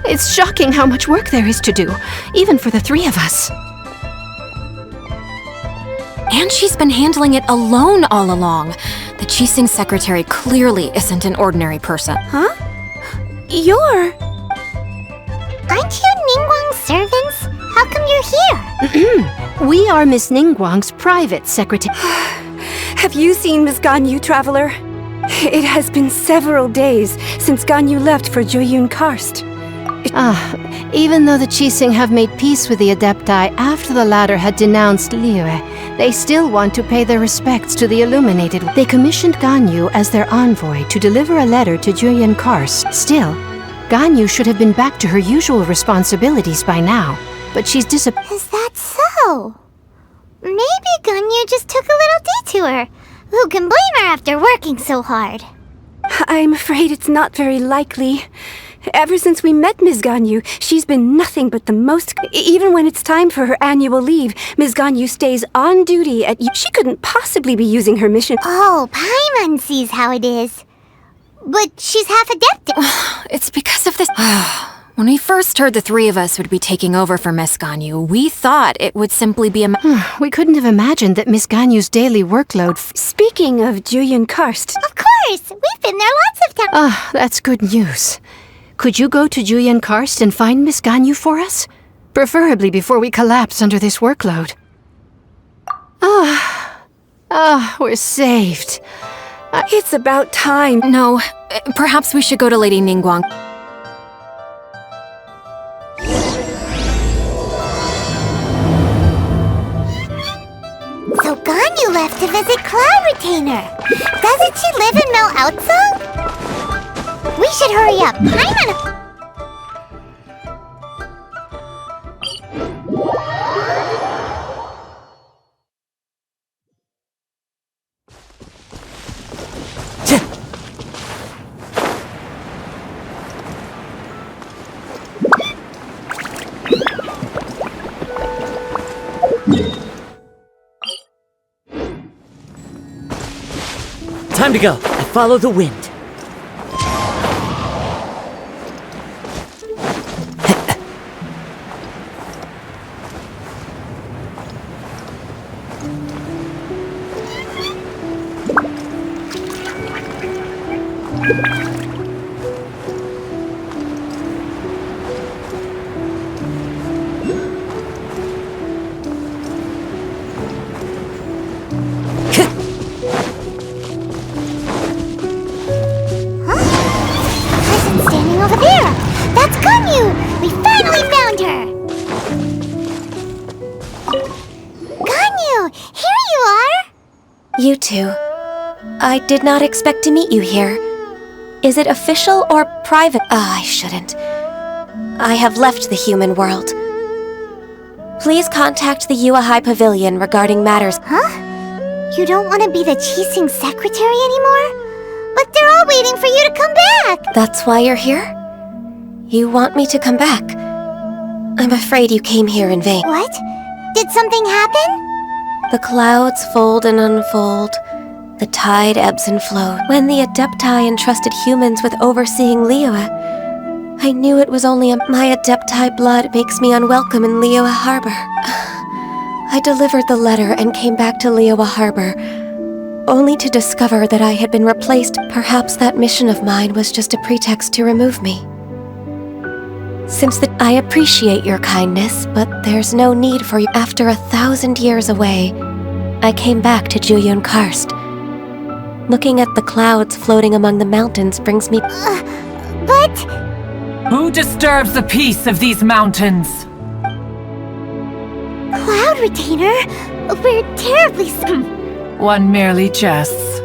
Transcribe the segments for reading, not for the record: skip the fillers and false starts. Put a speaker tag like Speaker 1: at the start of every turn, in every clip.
Speaker 1: It's shocking how much work there is to do, even for the three of us.
Speaker 2: And she's been handling it alone all along. The Tσdσs secretary clearly isn't an ordinary person.
Speaker 3: Huh? You're...
Speaker 4: Aren't you Ningguang's servants? How come you're here?
Speaker 1: We are Miss Ningguang's private secretary.
Speaker 3: Have you seen Miss Ganyu, Traveler? It has been several days since Ganyu left for Jueyun Karst.
Speaker 1: Even though the Tσdσs have made peace with the Adepti after the latter had denounced Liyue, they still want to pay their respects to the Illuminated. They commissioned Ganyu as their envoy to deliver a letter to Jueyun Karst. Still, Ganyu should have been back to her usual responsibilities by now, but she's disappointed.
Speaker 4: Is that so? Maybe Ganyu just took a little detour. Who can blame her after working so hard?
Speaker 3: I'm afraid it's not very likely. Ever since we met Ms. Ganyu, she's been nothing but the most... Even when it's time for her annual leave, Ms. Ganyu stays on duty at... She couldn't possibly be using her mission...
Speaker 4: Oh, Paimon sees how it is. But she's half adept.
Speaker 2: It's because of this... When we first heard the three of us would be taking over for Miss Ganyu, we thought it would simply be a...
Speaker 1: We couldn't have imagined that Miss Ganyu's daily workload...
Speaker 3: Speaking of Jueyun Karst...
Speaker 4: Of course! We've been there lots of times.
Speaker 1: That's good news. Could you go to Jueyun Karst and find Miss Ganyu for us? Preferably before we collapse under this workload. We're saved.
Speaker 3: It's about time.
Speaker 2: No, perhaps we should go to Lady Ningguang.
Speaker 4: So Ganyu left to visit Cloud Retainer. Doesn't she live in Mel Outsung? We should hurry up. Paimon...
Speaker 5: Time to go. I follow the wind.
Speaker 6: You two. I did not expect to meet you here. Is it official or private? I shouldn't. I have left the human world. Please contact the Yuehai Pavilion regarding matters.
Speaker 4: Huh? You don't want to be the Tσdσs secretary anymore? But they're all waiting for you to come back!
Speaker 6: That's why you're here? You want me to come back? I'm afraid you came here in vain.
Speaker 4: What? Did something happen?
Speaker 6: The clouds fold and unfold. The tide ebbs and flows. When the Adepti entrusted humans with overseeing Liyue, I knew it was only my Adepti blood makes me unwelcome in Liyue Harbor. I delivered the letter and came back to Liyue Harbor, only to discover that I had been replaced. Perhaps that mission of mine was just a pretext to remove me. I appreciate your kindness, but there's no need for you. After 1,000 years away, I came back to Jueyun Karst. Looking at the clouds floating among the mountains brings me...
Speaker 4: But...
Speaker 7: Who disturbs the peace of these mountains?
Speaker 4: Cloud Retainer? We're terribly...
Speaker 7: One merely jests.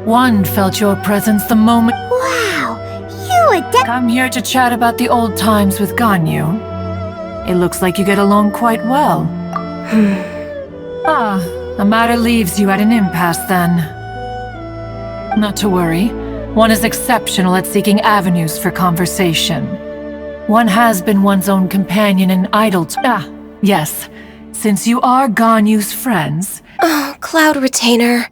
Speaker 7: One felt your presence the moment...
Speaker 4: Wow! You
Speaker 7: Come here to chat about the old times with Ganyu. It looks like you get along quite well. The matter leaves you at an impasse then. Not to worry. One is exceptional at seeking avenues for conversation. One has been one's own companion and idol yes. Since you are Ganyu's friends...
Speaker 6: Oh, Cloud Retainer.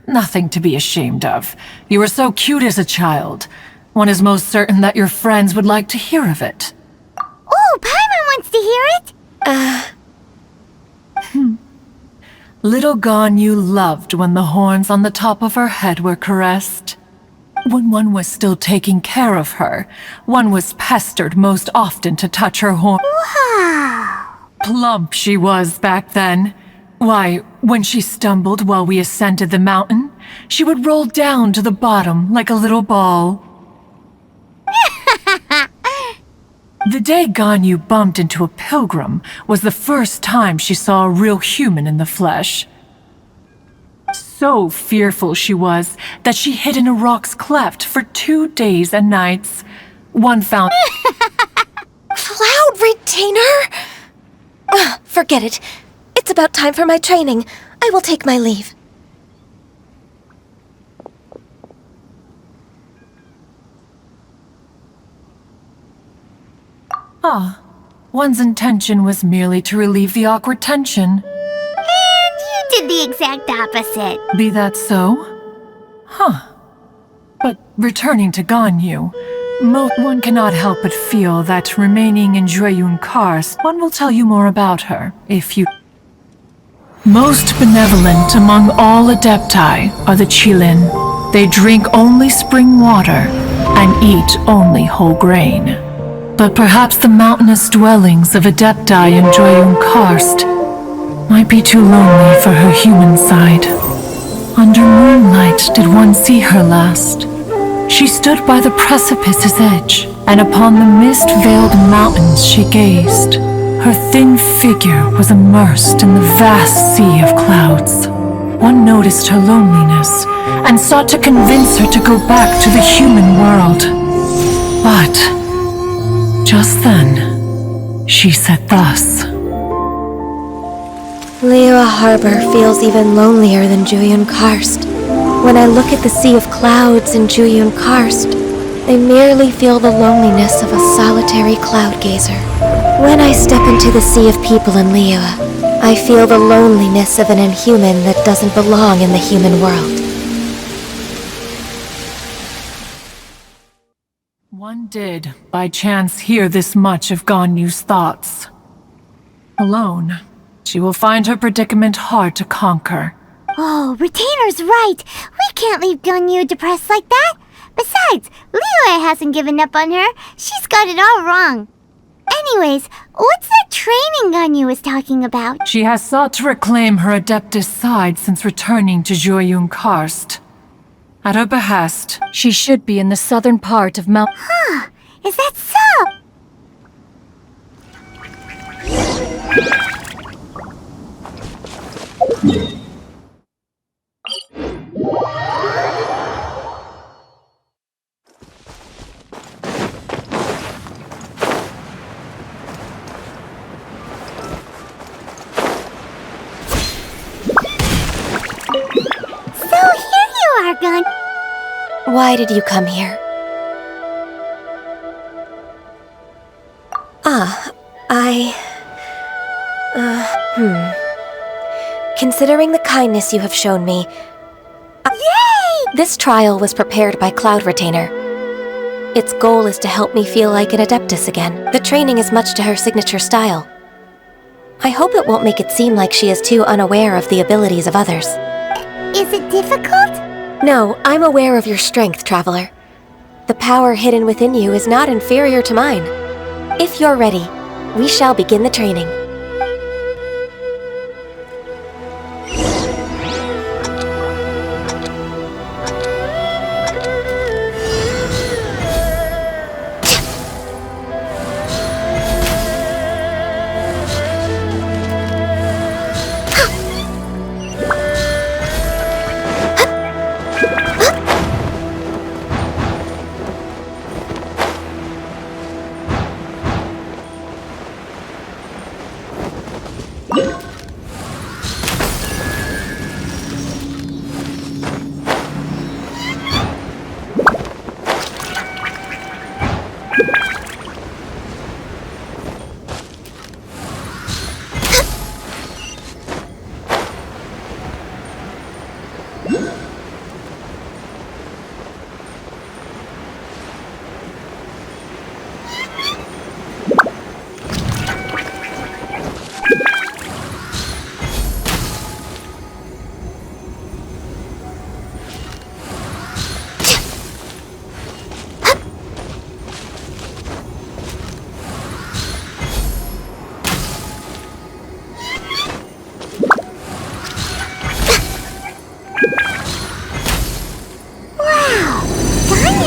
Speaker 7: Nothing to be ashamed of. You were so cute as a child. One is most certain that your friends would like to hear of it.
Speaker 4: Oh, Paimon wants to hear it!
Speaker 7: Little Ganyu loved when the horns on the top of her head were caressed. When one was still taking care of her, one was pestered most often to touch her horn.
Speaker 4: Wow!
Speaker 7: Plump she was back then. Why, when she stumbled while we ascended the mountain, she would roll down to the bottom like a little ball. The day Ganyu bumped into a pilgrim was the first time she saw a real human in the flesh. So fearful she was that she hid in a rock's cleft for 2 days and nights. One found...
Speaker 6: Cloud Retainer? Forget it. It's about time for my training. I will take my leave.
Speaker 7: One's intention was merely to relieve the awkward tension.
Speaker 4: And you did the exact opposite.
Speaker 7: Be that so? But returning to Ganyu, one cannot help but feel that remaining in Dεяεcνσs, one will tell you more about her, if you... Most benevolent among all Adepti are the Qilin. They drink only spring water and eat only whole grain. But perhaps the mountainous dwellings of Adepti in Dεяεcnσs might be too lonely for her human side. Under moonlight did one see her last. She stood by the precipice's edge, and upon the mist-veiled mountains she gazed. Her thin figure was immersed in the vast sea of clouds. One noticed her loneliness, and sought to convince her to go back to the human world. But... just then, she said thus.
Speaker 6: Liyue Harbor feels even lonelier than Dεяεcnσs. When I look at the sea of clouds in Dεяεcnσs, I merely feel the loneliness of a solitary cloud gazer. When I step into the sea of people in Liyue, I feel the loneliness of an inhuman that doesn't belong in the human world.
Speaker 7: One did, by chance, hear this much of Ganyu's thoughts. Alone, she will find her predicament hard to conquer.
Speaker 4: Oh, Retainer's right. We can't leave Ganyu depressed like that. Besides, Liyue hasn't given up on her. She's got it all wrong. Anyways, what's that training Ganyu was talking about?
Speaker 7: She has sought to reclaim her Adeptus side since returning to Dεяεcnσs. At her behest, she should be in the southern part of Mount...
Speaker 4: Huh, is that so? Gun.
Speaker 6: Why did you come here? Considering the kindness you have shown me...
Speaker 4: Yay!
Speaker 6: This trial was prepared by Cloud Retainer. Its goal is to help me feel like an Adeptus again. The training is much to her signature style. I hope it won't make it seem like she is too unaware of the abilities of others.
Speaker 4: Is it difficult?
Speaker 6: No, I'm aware of your strength, Traveler. The power hidden within you is not inferior to mine. If you're ready, we shall begin the training.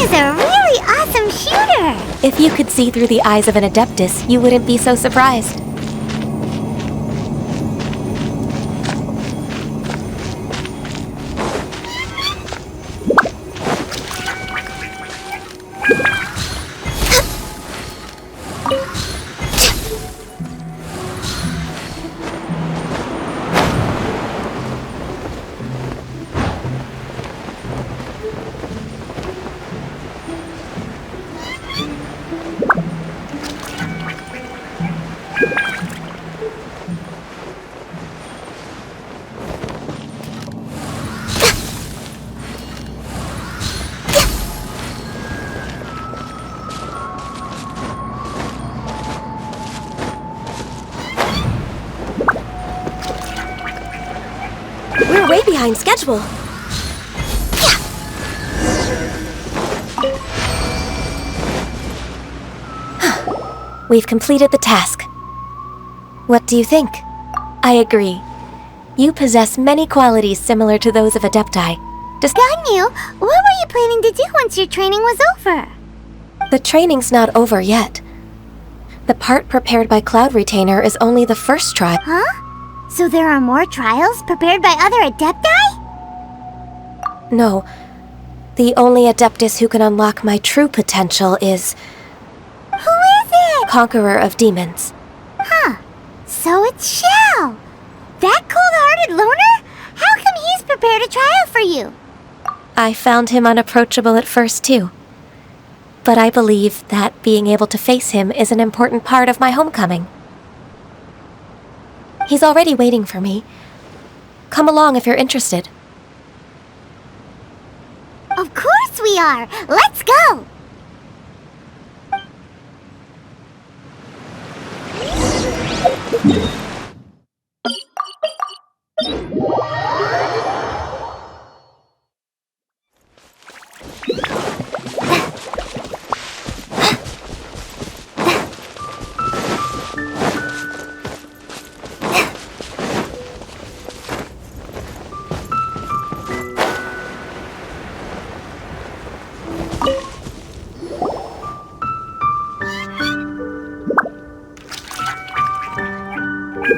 Speaker 4: is a really awesome shooter!
Speaker 6: If you could see through the eyes of an Adeptus, you wouldn't be so surprised. We're way behind schedule. We've completed the task. What do you think? I agree. You possess many qualities similar to those of Adepti.
Speaker 4: Ganyu, what were you planning to do once your training was over?
Speaker 6: The training's not over yet. The part prepared by Cloud Retainer is only the first trial.
Speaker 4: Huh? So there are more trials prepared by other Adepti?
Speaker 6: No. The only Adeptus who can unlock my true potential is...
Speaker 4: Who is it?
Speaker 6: Conqueror of Demons.
Speaker 4: Huh. So it's Shao. That cold-hearted loner? How come he's prepared a trial for you?
Speaker 6: I found him unapproachable at first, too. But I believe that being able to face him is an important part of my homecoming. He's already waiting for me. Come along if you're interested.
Speaker 4: Of course we are! Let's go!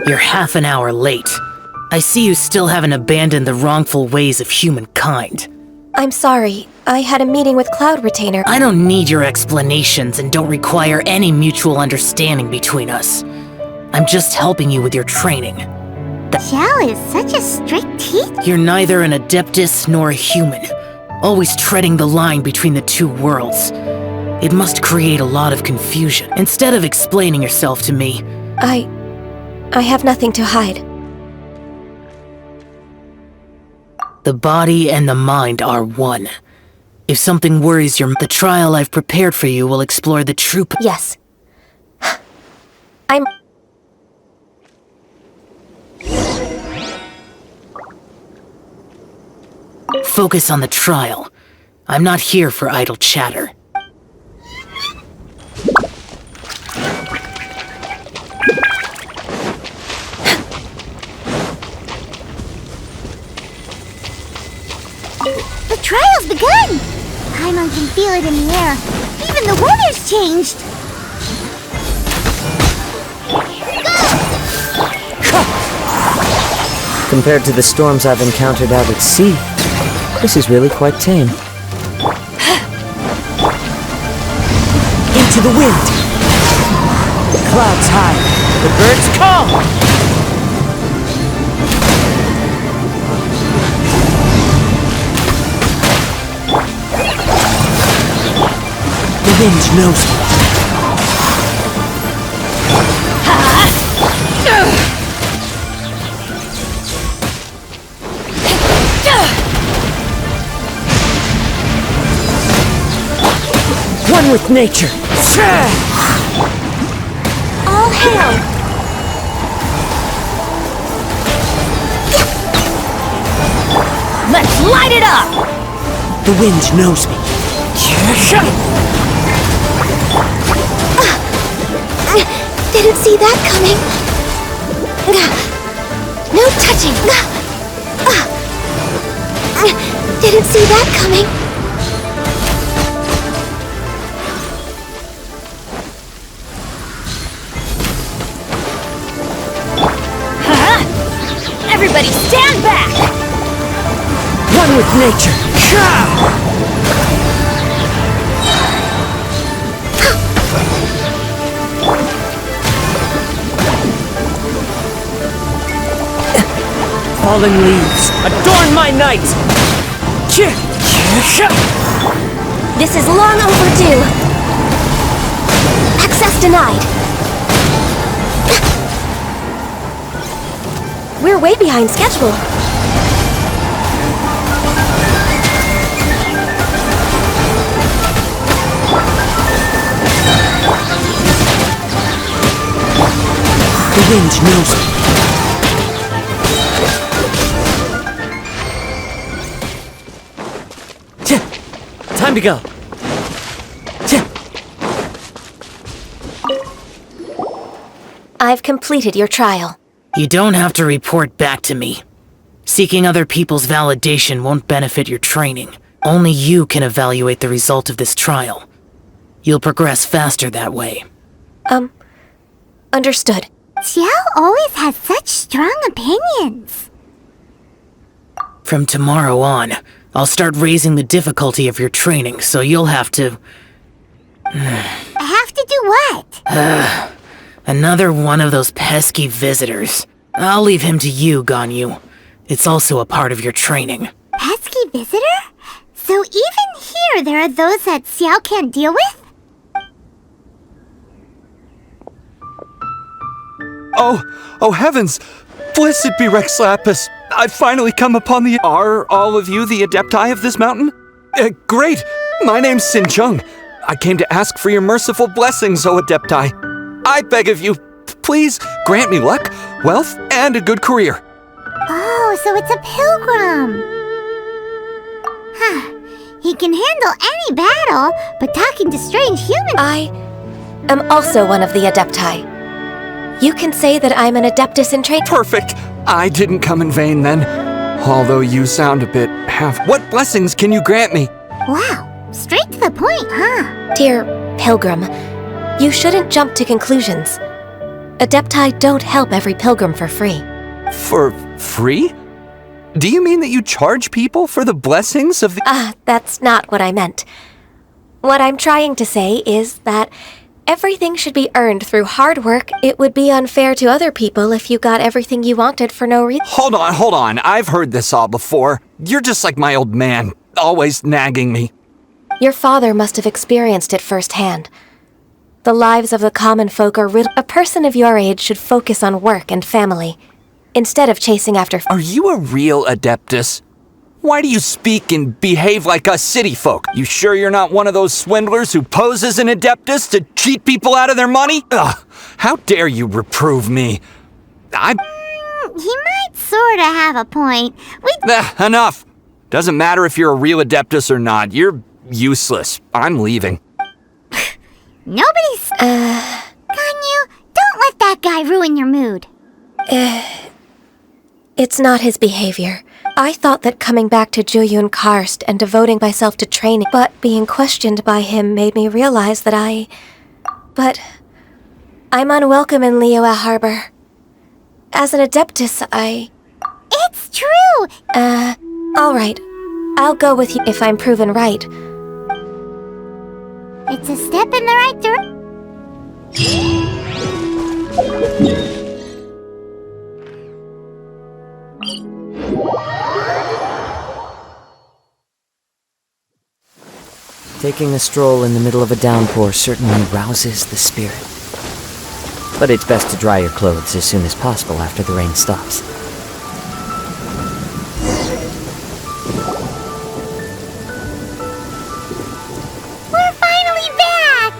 Speaker 5: You're half an hour late. I see you still haven't abandoned the wrongful ways of humankind.
Speaker 6: I'm sorry. I had a meeting with Cloud Retainer.
Speaker 5: I don't need your explanations and don't require any mutual understanding between us. I'm just helping you with your training.
Speaker 4: Xiao is such a strict teacher.
Speaker 5: You're neither an Adeptus nor a human, always treading the line between the two worlds. It must create a lot of confusion. Instead of explaining yourself to me,
Speaker 6: I have nothing to hide.
Speaker 5: the body and the mind are one. If something worries the trial I've prepared for you will explore the true
Speaker 6: Yes.
Speaker 5: Focus on the trial. I'm not here for idle chatter.
Speaker 4: The trial's begun! Paimon can feel it in the air. Even the weather's changed.
Speaker 8: Compared to the storms I've encountered out at sea, this is really quite tame.
Speaker 5: Into the wind! The clouds high, the birds call! The wind knows me. One with nature.
Speaker 4: All hail!
Speaker 5: Let's light it up! The wind knows me.
Speaker 6: Didn't see that coming. No touching. Didn't see that coming.
Speaker 8: with nature. Fallen leaves, adorn my night!
Speaker 6: This is long overdue. Access denied. We're way behind schedule.
Speaker 8: The wind knows me. Time to go.
Speaker 6: I've completed your trial.
Speaker 5: You don't have to report back to me. Seeking other people's validation won't benefit your training. Only you can evaluate the result of this trial. You'll progress faster that way.
Speaker 6: Understood.
Speaker 4: Xiao always has such strong opinions.
Speaker 5: From tomorrow on, I'll start raising the difficulty of your training, so you'll have to...
Speaker 4: Have to do what?
Speaker 5: Another one of those pesky visitors. I'll leave him to you, Ganyu. It's also a part of your training.
Speaker 4: Pesky visitor? So even here there are those that Xiao can't deal with?
Speaker 9: Oh heavens! Blessed be Rεsεyvαdσs! I've finally come upon the... Are all of you the Adepti of this mountain? Great! My name's Xincheng. I came to ask for your merciful blessings, O Adepti. I beg of you, please grant me luck, wealth, and a good career.
Speaker 4: Oh, so it's a pilgrim. He can handle any battle, but talking to strange humans...
Speaker 6: I am also one of the Adepti. You can say that I'm an Adeptus in training.
Speaker 9: Perfect! I didn't come in vain then. Although you sound a bit half... What blessings can you grant me?
Speaker 4: Wow, straight to the point, huh?
Speaker 6: Dear Pilgrim, you shouldn't jump to conclusions. Adepti don't help every pilgrim for free.
Speaker 9: For free? Do you mean that you charge people for the blessings of the...
Speaker 6: That's not what I meant. What I'm trying to say is that everything should be earned through hard work. It would be unfair to other people if you got everything you wanted for no reason.
Speaker 9: Hold on. I've heard this all before. You're just like my old man, always nagging me.
Speaker 6: Your father must have experienced it firsthand. The lives of the common folk are riddled. A person of your age should focus on work and family, instead of chasing after...
Speaker 9: Are you a real Adeptus? Why do you speak and behave like us city folk? You sure you're not one of those swindlers who pose as an Adeptus to cheat people out of their money? Ugh, how dare you reprove me?
Speaker 4: He might sorta have a point.
Speaker 9: Enough! Doesn't matter if you're a real Adeptus or not. You're useless. I'm leaving.
Speaker 4: Nobody's... Ganyu, don't let that guy ruin your mood.
Speaker 6: It's not his behavior. I thought that coming back to Jueyun Karst and devoting myself to training, but being questioned by him made me realize that But I'm unwelcome in Liyue Harbor. As an Adeptus,
Speaker 4: It's true!
Speaker 6: all right. I'll go with you if I'm proven right.
Speaker 4: It's a step in the right direction.
Speaker 8: Taking a stroll in the middle of a downpour certainly rouses the spirit. But it's best to dry your clothes as soon as possible after the rain stops.
Speaker 4: We're finally back!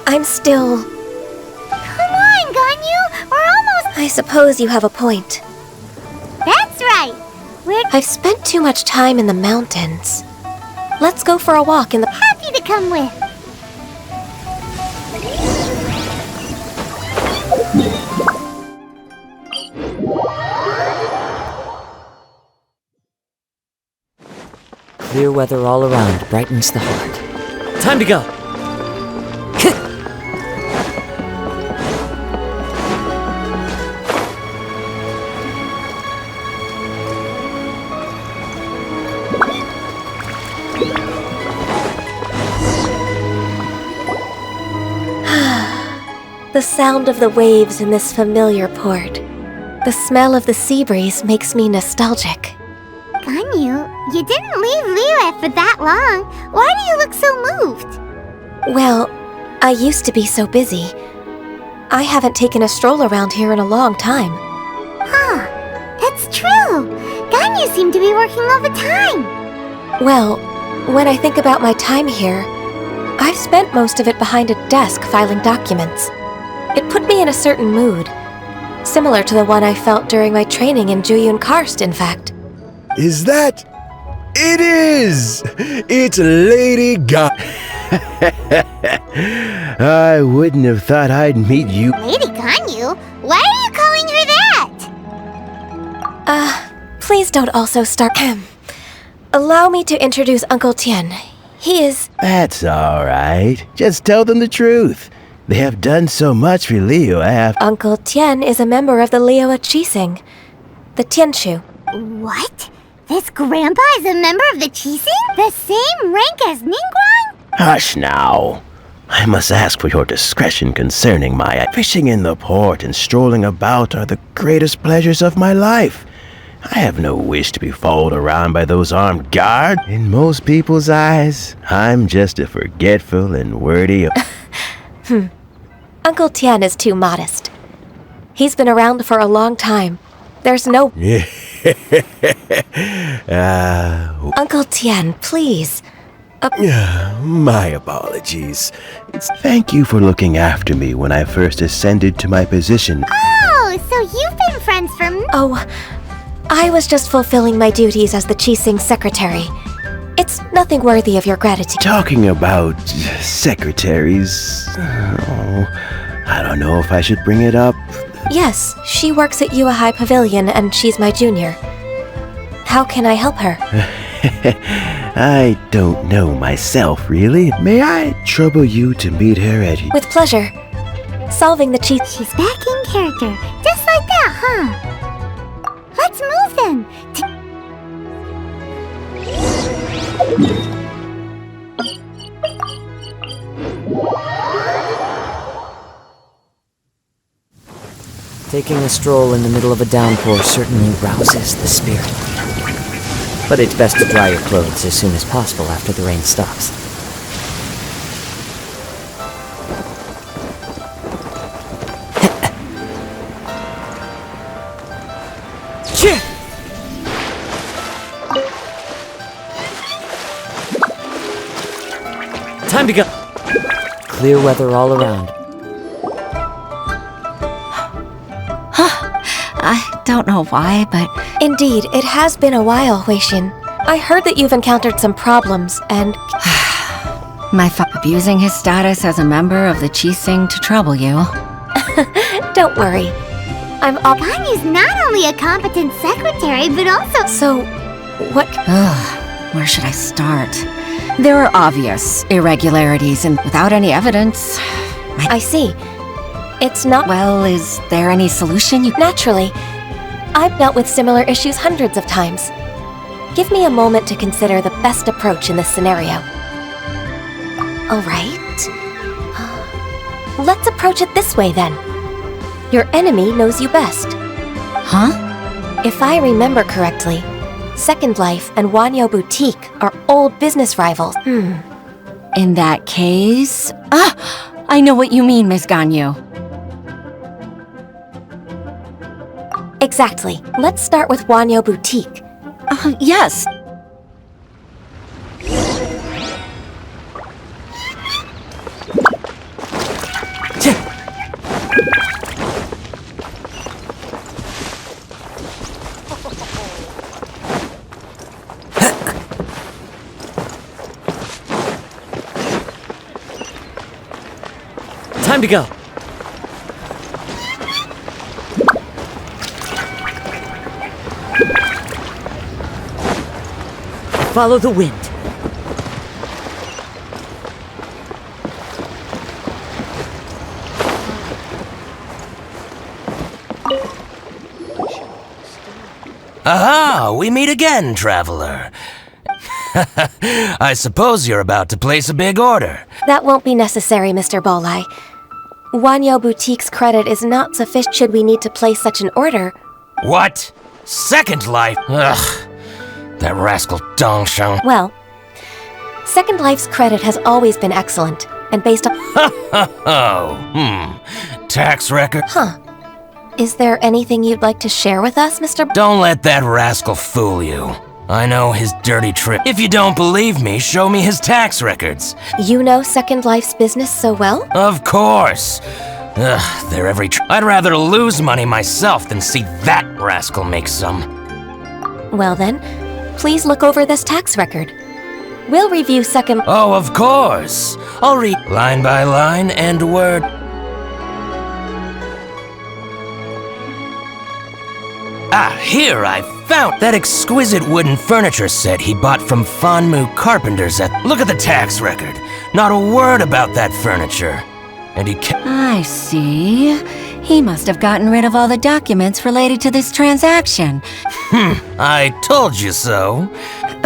Speaker 6: I'm still...
Speaker 4: Come on, Ganyu! We're almost...
Speaker 6: I suppose you have a point.
Speaker 4: That's right!
Speaker 6: I've spent too much time in the mountains. Let's go for a walk in the...
Speaker 4: Happy to come with.
Speaker 8: Clear weather all around brightens the heart. Time to go!
Speaker 6: The sound of the waves in this familiar port. The smell of the sea breeze makes me nostalgic.
Speaker 4: Ganyu, you didn't leave Liyue for that long. Why do you look so moved?
Speaker 6: Well, I used to be so busy. I haven't taken a stroll around here in a long time.
Speaker 4: Huh, that's true. Ganyu seemed to be working all the time.
Speaker 6: Well, when I think about my time here, I've spent most of it behind a desk filing documents. It put me in a certain mood, similar to the one I felt during my training in Juyun Karst, in fact.
Speaker 10: Is that? It is! It's Lady Ga. I wouldn't have thought I'd meet you.
Speaker 4: Lady Ganyu? Why are you calling her that?
Speaker 6: Please don't also start. Allow me to introduce Uncle Tian. He is.
Speaker 10: That's alright. Just tell them the truth. They have done so much for Liyue.
Speaker 6: Uncle Tian is a member of the Dεяεcνσs, the Tianshu.
Speaker 4: What? This grandpa is a member of the Cσing? The same rank as Ningguang?
Speaker 10: Hush now. I must ask for your discretion concerning my fishing in the port and strolling about are the greatest pleasures of my life. I have no wish to be followed around by those armed guards. In most people's eyes, I'm just a forgetful and wordy...
Speaker 6: Uncle Tian is too modest. He's been around for a long time. There's no... Uncle Tian, please.
Speaker 10: My apologies. Thank you for looking after me when I first ascended to my position.
Speaker 4: Oh, so you've been friends for...
Speaker 6: Oh, I was just fulfilling my duties as the Cσing secretary. It's nothing worthy of your gratitude.
Speaker 10: Talking about secretaries... I don't know if I should bring it up.
Speaker 6: Yes, she works at Yuehai Pavilion and she's my junior. How can I help her?
Speaker 10: I don't know myself, really. May I trouble you to meet her at...
Speaker 6: With pleasure. Solving the cheat...
Speaker 4: She's back in character. Just like that, huh? Let's move then.
Speaker 8: Taking a stroll in the middle of a downpour certainly rouses the spirit. But it's best to dry your clothes as soon as possible after the rain stops.
Speaker 5: Time to go.
Speaker 8: Clear weather all around.
Speaker 2: I don't know why, but...
Speaker 6: Indeed, it has been a while, Huixin. I heard that you've encountered some problems, and...
Speaker 2: My abusing his status as a member of the Cσing to trouble you.
Speaker 6: Don't worry.
Speaker 4: Ganyu's not only a competent secretary, but also...
Speaker 6: So, what...
Speaker 2: Where should I start? There are obvious irregularities and without any evidence.
Speaker 6: I see. It's not...
Speaker 2: Well, is there any solution you...
Speaker 6: Naturally. I've dealt with similar issues hundreds of times. Give me a moment to consider the best approach in this scenario. All right. Let's approach it this way, then. Your enemy knows you best.
Speaker 2: Huh?
Speaker 6: If I remember correctly, Second Life and Wanyo Boutique are old business rivals.
Speaker 2: In that case... I know what you mean, Miss Ganyu.
Speaker 6: Exactly. Let's start with Wanyo Boutique.
Speaker 2: Yes.
Speaker 5: Time to go. Follow the wind.
Speaker 11: Aha! We meet again, traveler. I suppose you're about to place a big order.
Speaker 6: That won't be necessary, Mr. Bolai. Wanyo Boutique's credit is not sufficient should we need to place such an order.
Speaker 11: What? Second Life? Ugh. That rascal Dongsheng.
Speaker 6: Well, Second Life's credit has always been excellent, and based on—
Speaker 11: Tax record?
Speaker 6: Huh. Is there anything you'd like to share with us, Mr.
Speaker 11: Don't let that rascal fool you. I know his dirty trick. If you don't believe me, show me his tax records.
Speaker 6: You know Second Life's business so well?
Speaker 11: Of course. Ugh, they're every I'd rather lose money myself than see that rascal make some.
Speaker 6: Well then, please look over this tax record. We'll review Second—
Speaker 11: Oh, of course. I'll read line by line and word. Ah, here I found that exquisite wooden furniture set he bought from Fanmu Carpenters at— Look at the tax record. Not a word about that furniture. And he kept—
Speaker 12: I see. He must have gotten rid of all the documents related to this transaction.
Speaker 11: I told you so.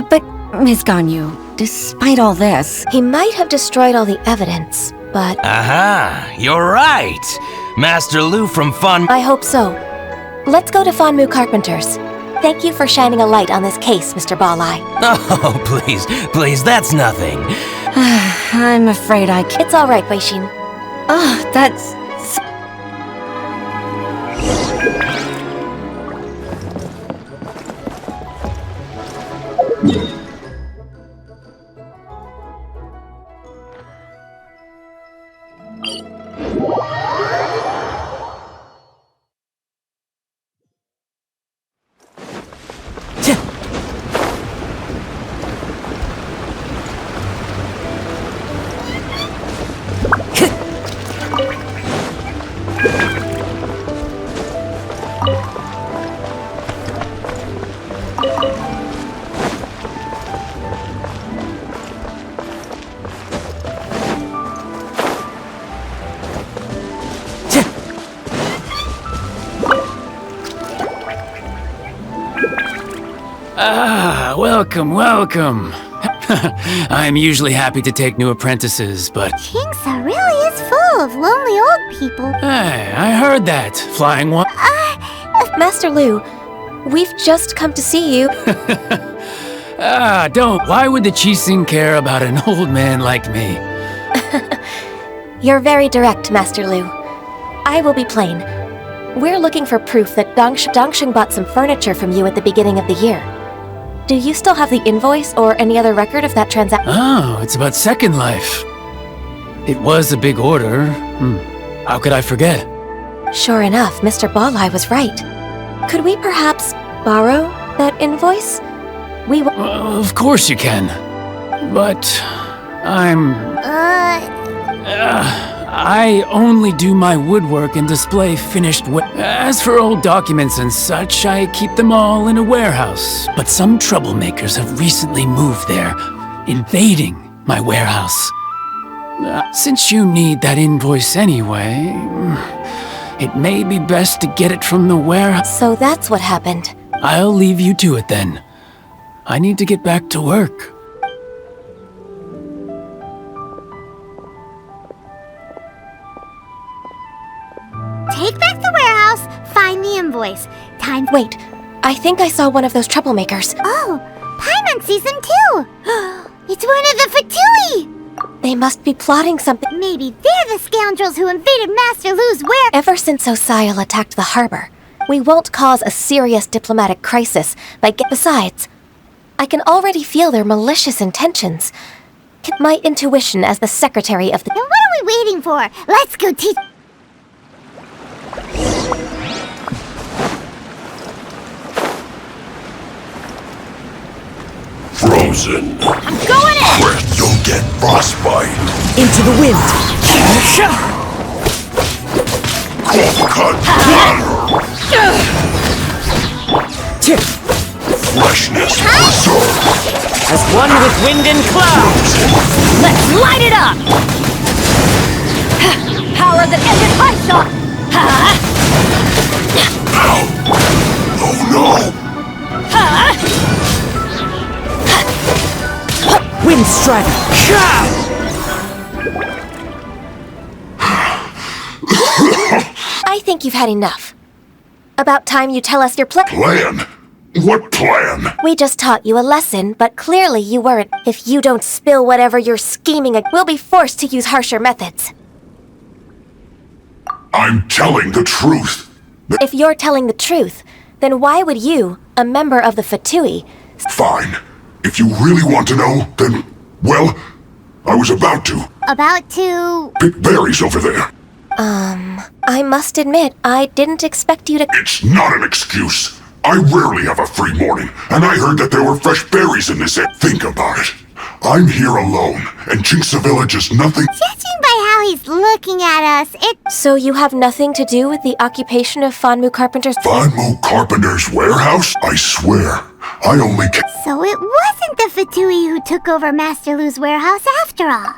Speaker 12: But, Ms. Ganyu, despite all this—
Speaker 6: He might have destroyed all the evidence, but—
Speaker 11: Aha, you're right. Master Lu from Fan—
Speaker 6: I hope so. Let's go to Fanmu Carpenters. Thank you for shining a light on this case, Mr. Balai.
Speaker 11: Oh, please, that's nothing.
Speaker 12: I'm afraid I can't—
Speaker 6: It's all right, Weishin.
Speaker 12: Oh, that's—
Speaker 13: Ah, welcome. I'm usually happy to take new apprentices, but—
Speaker 4: Tσdσs really is full of lonely old people.
Speaker 13: Hey, I heard that. Flying one—
Speaker 6: Master Lu, we've just come to see you.
Speaker 13: Don't. Why would the Tσdσs care about an old man like me?
Speaker 6: You're very direct, Master Lu. I will be plain. We're looking for proof that Dongsheng bought some furniture from you at the beginning of the year. Do you still have the invoice or any other record of that transaction?
Speaker 13: Oh, it's about Second Life. It was a big order. How could I forget?
Speaker 6: Sure enough, Mr. Balai was right. Could we perhaps borrow that invoice?
Speaker 13: Of course you can. But I only do my woodwork and display finished wood. As for old documents and such, I keep them all in a warehouse. But some troublemakers have recently moved there, invading my warehouse. Since you need that invoice anyway, it may be best to get it from the warehouse.
Speaker 6: So that's what happened.
Speaker 13: I'll leave you to it then. I need to get back to work.
Speaker 4: Take back the warehouse, find the invoice. Time—
Speaker 6: Wait, I think I saw one of those troublemakers.
Speaker 4: Oh, Paimon sees them too! It's one of the Fatui!
Speaker 6: They must be plotting something.
Speaker 4: Maybe they're the scoundrels who invaded Master Lu's ware—
Speaker 6: Ever since Osile attacked the harbor, we won't cause a serious diplomatic crisis by— Besides, I can already feel their malicious intentions. My intuition as the secretary of the—
Speaker 4: Then what are we waiting for? Let's go teach—
Speaker 14: Frozen.
Speaker 12: I'm going in!
Speaker 14: Where you'll get frostbite.
Speaker 8: Into the wind!
Speaker 14: Cut freshness preserved.
Speaker 8: As one with wind and cloud!
Speaker 12: Let's light it up! Power that ended my shot!
Speaker 14: Ow! Oh no!
Speaker 8: Wind Strider!
Speaker 6: I think you've had enough. About time you tell us your
Speaker 14: Plan? What plan?
Speaker 6: We just taught you a lesson, but clearly you weren't. If you don't spill whatever you're scheming, we'll be forced to use harsher methods.
Speaker 14: I'm telling the truth.
Speaker 6: If you're telling the truth, then why would you, a member of the Fatui...
Speaker 14: Fine. If you really want to know, then, well, I was about to.
Speaker 4: About to...
Speaker 14: Pick berries over there.
Speaker 6: I must admit, I didn't expect you to...
Speaker 14: It's not an excuse. I rarely have a free morning, and I heard that there were fresh berries in this area. Think about it. I'm here alone, and Tσdσs village is nothing...
Speaker 4: Judging by how he's looking at us,
Speaker 6: So you have nothing to do with the occupation of Fanmu Carpenter's...
Speaker 14: Fanmu Carpenter's warehouse? I swear, I only
Speaker 4: So it wasn't the Fatui who took over Master Lu's warehouse after all.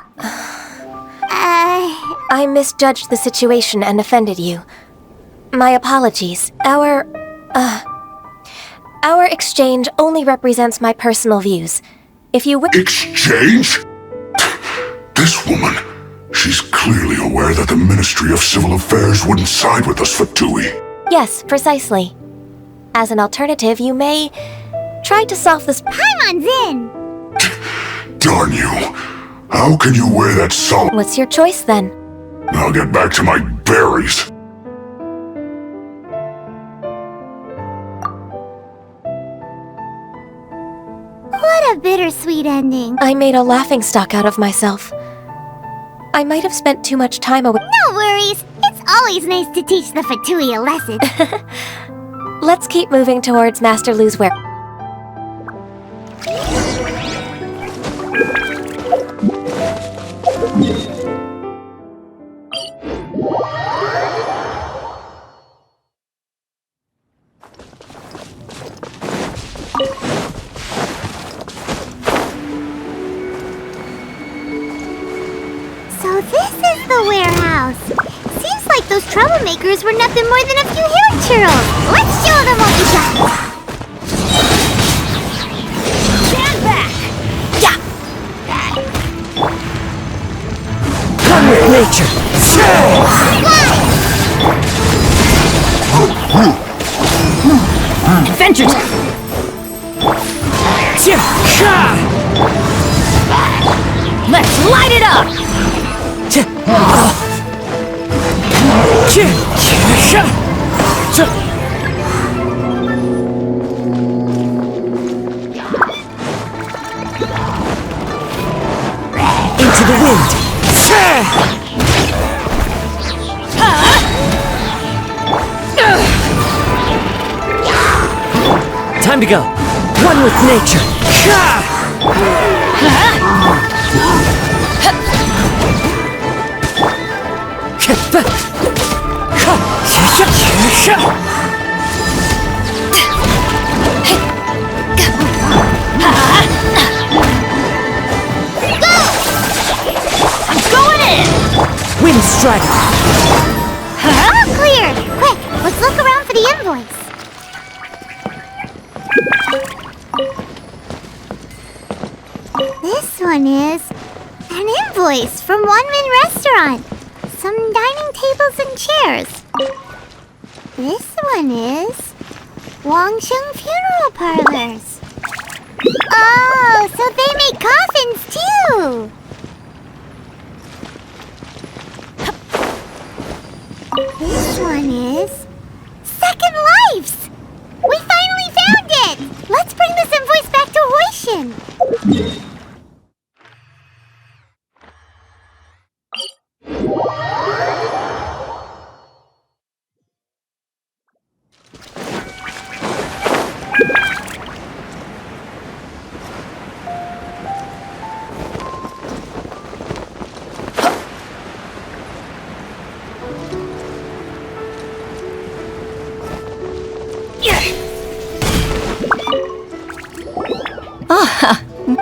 Speaker 6: I misjudged the situation and offended you. My apologies. Our exchange only represents my personal views. If you would...
Speaker 14: Exchange? This woman, she's clearly aware that the Ministry of Civil Affairs wouldn't side with us Fatui.
Speaker 6: Yes, precisely. As an alternative, you may try to solve this...
Speaker 4: Paimon's in!
Speaker 14: Darn you. How can you wear that solid...
Speaker 6: What's your choice, then?
Speaker 14: I'll get back to my berries.
Speaker 4: What a bittersweet ending.
Speaker 6: I made a laughingstock out of myself. I might have spent too much time away...
Speaker 4: No worries. It's always nice to teach the Fatui a lesson.
Speaker 6: Let's keep moving towards Master Lu's ware...
Speaker 4: So this is the warehouse. Seems like those troublemakers were nothing more than a few hair churls. Let's show them what we got. Stand back!
Speaker 8: Yeah! Come with nature! Adventure time! Let's light it up! Into the wind! Time to go! One with nature!
Speaker 4: I'm going in!
Speaker 8: Wind Strider!
Speaker 4: All clear! Quick, let's look around for the invoice. This one is an invoice from One Min Restaurant. Some dining tables and chairs. This one is Wangsheng Funeral Parlors. Oh, so they make coffins too! This one is Second Lives! We finally found it! Let's bring this invoice back to Huishin!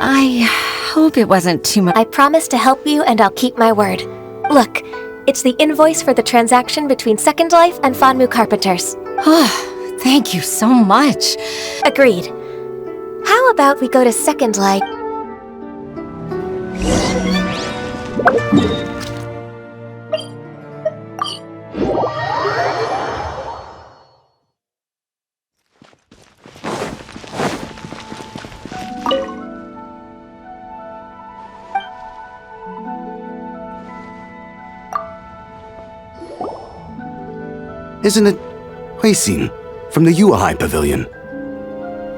Speaker 12: I hope it wasn't too much.
Speaker 6: I promise to help you and I'll keep my word. Look, it's the invoice for the transaction between Second Life and Fanmu Carpenters.
Speaker 12: Thank you so much.
Speaker 6: Agreed. How about we go to Second Life?
Speaker 15: Isn't it Huixin from the Yuehai Pavilion?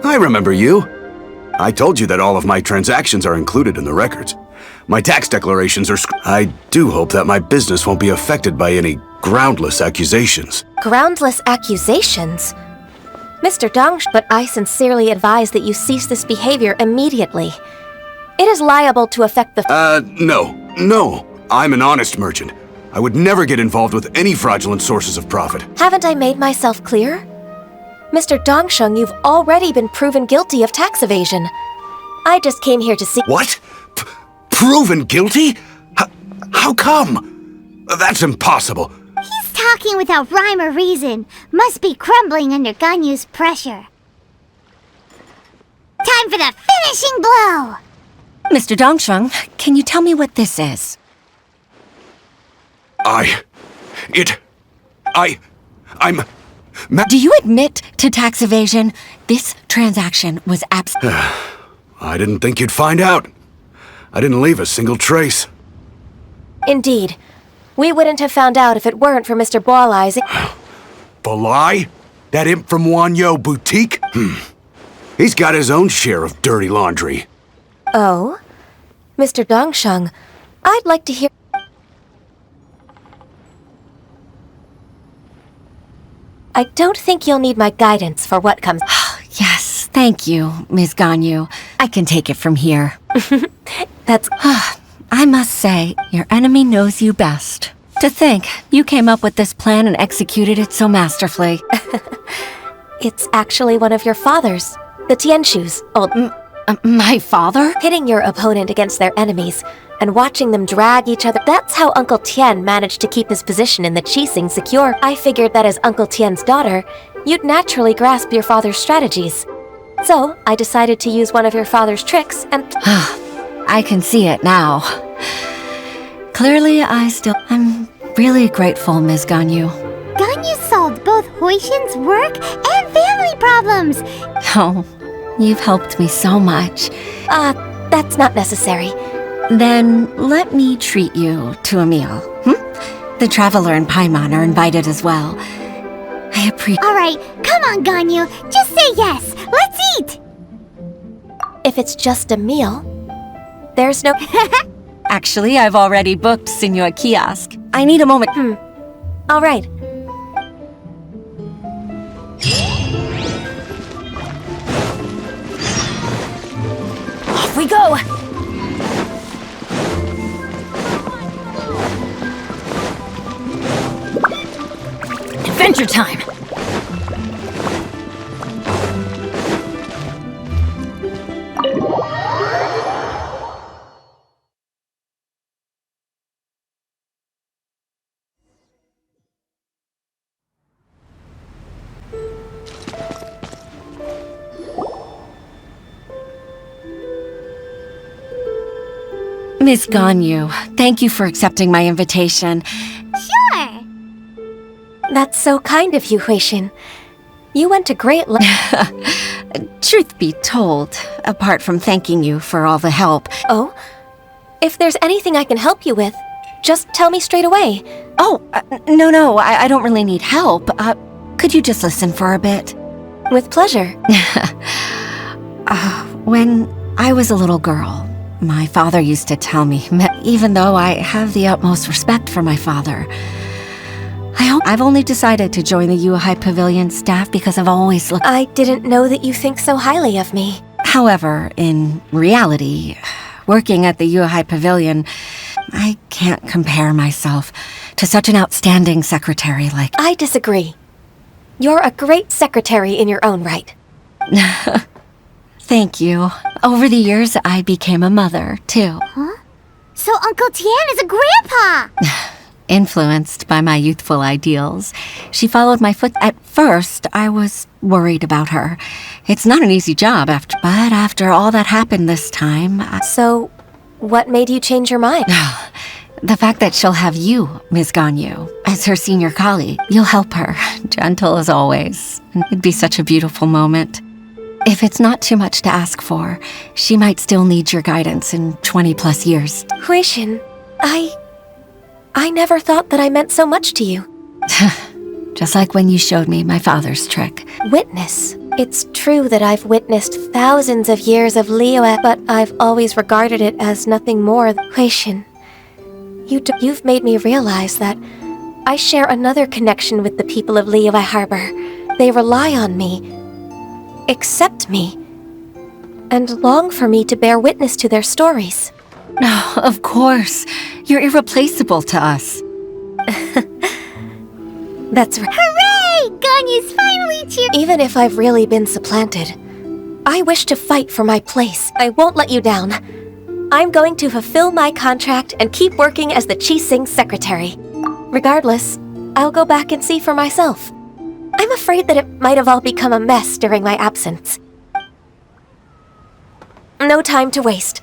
Speaker 15: I remember you. I told you that all of my transactions are included in the records. My tax declarations are I do hope that my business won't be affected by any groundless accusations.
Speaker 6: Groundless accusations? Mr. Dongsh, but I sincerely advise that you cease this behavior immediately. It is liable to affect the—
Speaker 15: No. I'm an honest merchant. I would never get involved with any fraudulent sources of profit.
Speaker 6: Haven't I made myself clear? Mr. Dongsheng, you've already been proven guilty of tax evasion. I just came here to see—
Speaker 15: What? Proven guilty? How come? That's impossible.
Speaker 4: He's talking without rhyme or reason. Must be crumbling under Ganyu's pressure. Time for the finishing blow!
Speaker 12: Mr. Dongsheng, can you tell me what this is? Do you admit to tax evasion? This transaction was
Speaker 15: I didn't think you'd find out. I didn't leave a single trace.
Speaker 6: Indeed. We wouldn't have found out if it weren't for Mr. Bolai's—
Speaker 15: Bolai? That imp from Wanyo Boutique? He's got his own share of dirty laundry.
Speaker 6: Oh? Mr. Dongsheng, I'd like to hear— I don't think you'll need my guidance for what comes—
Speaker 12: Yes, thank you, Ms. Ganyu. I can take it from here.
Speaker 6: That's—
Speaker 12: I must say, your enemy knows you best. To think, you came up with this plan and executed it so masterfully.
Speaker 6: It's actually one of your father's, the Tianshus.
Speaker 12: My father?
Speaker 6: Pitting your opponent against their enemies and watching them drag each other. That's how Uncle Tian managed to keep his position in the Tσdσs secure. I figured that as Uncle Tian's daughter, you'd naturally grasp your father's strategies. So, I decided to use one of your father's tricks and—
Speaker 12: I can see it now. Clearly, I'm really grateful, Ms. Ganyu.
Speaker 4: Ganyu solved both Huixin's work and family problems.
Speaker 12: Oh, you've helped me so much.
Speaker 6: That's not necessary.
Speaker 12: Then let me treat you to a meal. The Traveler and Paimon are invited as well. I appreciate—
Speaker 4: Alright, come on, Ganyu. Just say yes. Let's eat!
Speaker 6: If it's just a meal, there's no—
Speaker 12: Actually, I've already booked Senor Kiosk. I need a moment.
Speaker 6: Alright.
Speaker 12: Off we go! Adventure time! Miss Ganyu, thank you for accepting my invitation.
Speaker 4: Sure!
Speaker 6: That's so kind of you, Huixin. You went to great
Speaker 12: Truth be told, apart from thanking you for all the help—
Speaker 6: Oh? If there's anything I can help you with, just tell me straight away.
Speaker 12: Oh, no, I don't really need help. Could you just listen for a bit?
Speaker 6: With pleasure.
Speaker 12: When I was a little girl, my father used to tell me, even though I have the utmost respect for my father, I've only decided to join the Yuehai Pavilion staff because I've always looked—
Speaker 6: I didn't know that you think so highly of me.
Speaker 12: However, in reality, working at the Yuehai Pavilion, I can't compare myself to such an outstanding secretary like—
Speaker 6: I disagree. You're a great secretary in your own right.
Speaker 12: Thank you. Over the years, I became a mother, too.
Speaker 4: Huh? So Uncle Tian is a grandpa!
Speaker 12: Influenced by my youthful ideals, she followed my foot. At first, I was worried about her. It's not an easy job but after all that happened this time—
Speaker 6: So, what made you change your mind?
Speaker 12: The fact that she'll have you, Ms. Ganyu, as her senior colleague. You'll help her, gentle as always. It'd be such a beautiful moment. If it's not too much to ask for, she might still need your guidance in 20+ years.
Speaker 6: Huixin, I never thought that I meant so much to you.
Speaker 12: just like when you showed me my father's trick.
Speaker 6: Witness. It's true that I've witnessed thousands of years of Liyue, but I've always regarded it as nothing more than Huishin. You've made me realize that I share another connection with the people of Liyue Harbor. They rely on me, accept me, and long for me to bear witness to their stories.
Speaker 12: Oh, of course. You're irreplaceable to us.
Speaker 6: That's right.
Speaker 4: Hooray! Ganyu's finally cheered.
Speaker 6: Even if I've really been supplanted, I wish to fight for my place. I won't let you down. I'm going to fulfill my contract and keep working as the Tσdσs secretary. Regardless, I'll go back and see for myself. I'm afraid that it might have all become a mess during my absence. No time to waste.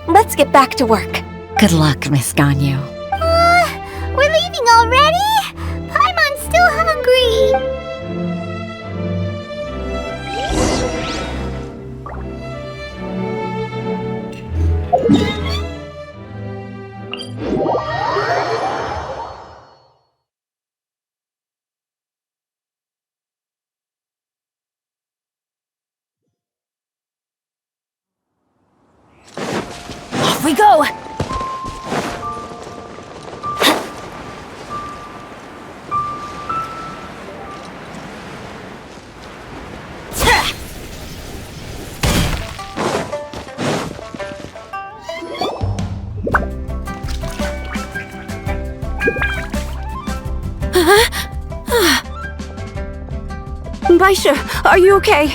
Speaker 6: Let's get back to work.
Speaker 12: Good luck, Miss Ganyu.
Speaker 4: We're leaving already? Paimon's still hungry.
Speaker 2: Off we go!
Speaker 3: Baisha, are you okay?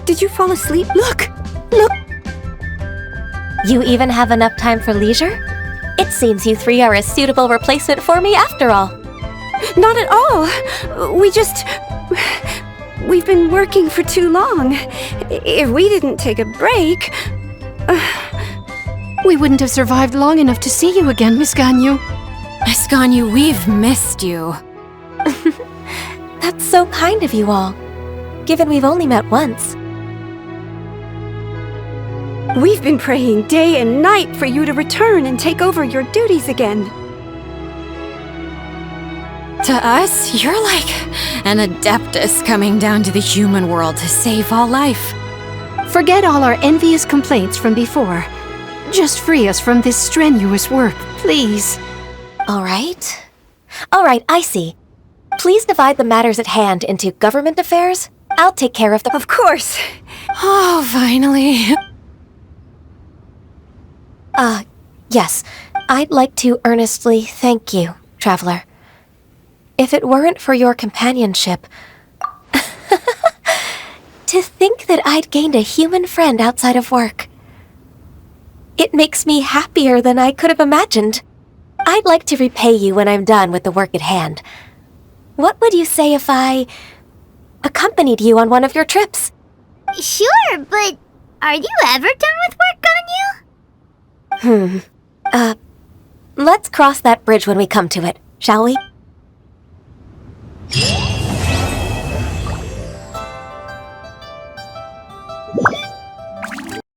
Speaker 3: Did you fall asleep? Look! Look!
Speaker 6: You even have enough time for leisure? It seems you three are a suitable replacement for me after all.
Speaker 3: Not at all. We've been working for too long. If we didn't take a break...
Speaker 1: We wouldn't have survived long enough to see you again, Miss Ganyu.
Speaker 2: Miss Ganyu, we've missed you.
Speaker 6: That's so kind of you all, given we've only met once.
Speaker 3: We've been praying day and night for you to return and take over your duties again.
Speaker 2: To us, you're like an Adeptus coming down to the human world to save all life.
Speaker 1: Forget all our envious complaints from before. Just free us from this strenuous work, please.
Speaker 6: All right, I see. Please divide the matters at hand into government affairs. I'll take care of the—
Speaker 3: Of course!
Speaker 2: Oh, finally.
Speaker 6: Yes. I'd like to earnestly thank you, Traveler. If it weren't for your companionship... To think that I'd gained a human friend outside of work. It makes me happier than I could have imagined. I'd like to repay you when I'm done with the work at hand. What would you say if I accompanied you on one of your trips?
Speaker 4: Sure, but are you ever done with work, Ganyu?
Speaker 6: Let's cross that bridge when we come to it, shall we?